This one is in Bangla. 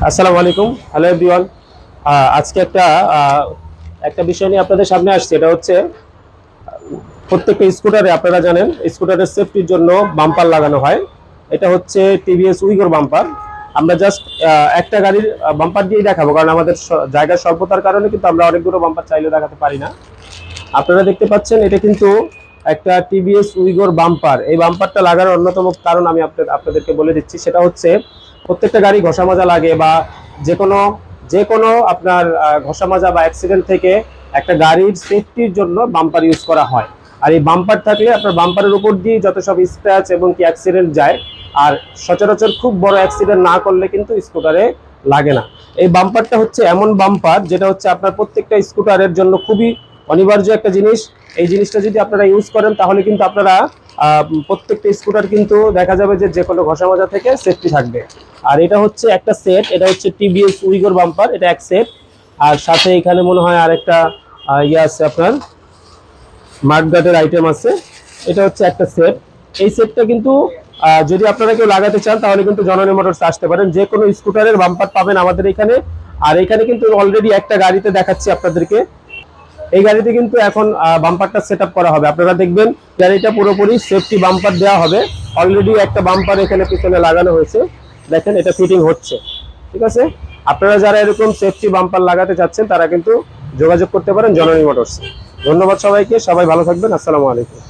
আসসালামু আলাইকুম। Hello everyone. আজকে একটা বিষয় নিয়ে আপনাদের সামনে আসছে। এটা হচ্ছে প্রত্যেকটা স্কুটারে আপনারা জানেন স্কুটারের সেফটির জন্য বাম্পার লাগানো হয়। এটা হচ্ছে টিভিএস উইগোর বাম্পার। আমরা জাস্ট একটা গাড়ির বাম্পার দিয়েই দেখাবো, কারণ আমাদের জায়গার স্বল্পতার কারণে কিন্তু আমরা অনেকগুলো বাম্পার চাইলেও দেখাতে পারি না। আপনারা দেখতে পাচ্ছেন এটা কিন্তু একটা টিভিএস উইগোর বাম্পার। এই বাম্পারটা লাগানোর অন্যতম কারণ আমি আপনাদেরকে বলে দিচ্ছি। সেটা হচ্ছে প্রত্যেকটা গাড়ি ঘষা মাজা লাগে, বা যে কোনো যে কোনো আপনার ঘষা মাজা বা অ্যাক্সিডেন্ট থেকে একটা গাড়ির সেফটির জন্য বাম্পার ইউজ করা হয়। আর এই বাম্পার থাকলে আপনার বাম্পারের উপর দিয়ে যত সব স্ক্র্যাচ এবং কি অ্যাক্সিডেন্ট যায়। আর সচরাচর খুব বড় অ্যাক্সিডেন্ট না করলে কিন্তু স্কুটারে লাগে না। এই বাম্পারটা হচ্ছে এমন বাম্পার যেটা হচ্ছে আপনার প্রত্যেকটা স্কুটারের জন্য খুবই অনিবার্য একটা জিনিস। এই জিনিসটা যদি আপনারা ইউজ করেন তাহলে কিন্তু আপনারা প্রত্যেকটা স্কুটার কিন্তু দেখা যাবে যে কোনো ঘষা মাজা থেকে সেফটি থাকবে। আর এটা হচ্ছে একটা সেট, এটা হচ্ছে টিভিএস উইগোর বাম্পার, এটা এক সেট। আর সাথে এখানে মনে হয় আরেকটা ইয়ে আছে, আপনার মার্কগার্ডের আইটেম আছে। এটা হচ্ছে একটা সেট। এই সেটটা কিন্তু যদি আপনারা কেউ লাগাতে চান তাহলে কিন্তু জননী মোটরস আসতে পারেন। যে কোনো স্কুটারের বাম্পার পাবেন আমাদের এখানে। আর এখানে কিন্তু অলরেডি একটা গাড়িতে দেখাচ্ছি আপনাদেরকে। এই গাড়িতে কিন্তু এখন বাম্পারটা সেট আপ করা হবে। আপনারা দেখবেন গাড়িটা পুরোপুরি সেফটি বাম্পার দেওয়া হবে। অলরেডি একটা বাম্পার এখানে পিছনে লাগানো হয়েছে, দেখেন এটা ফিটিং হচ্ছে। ঠিক আছে, আপনারা যারা এরকম সেফটি বাম্পার লাগাতে চাচ্ছেন তারা কিন্তু যোগাযোগ করতে পারেন জননী মোটরস। ধন্যবাদ সবাইকে, সবাই ভালো থাকবেন। আসসালামু আলাইকুম।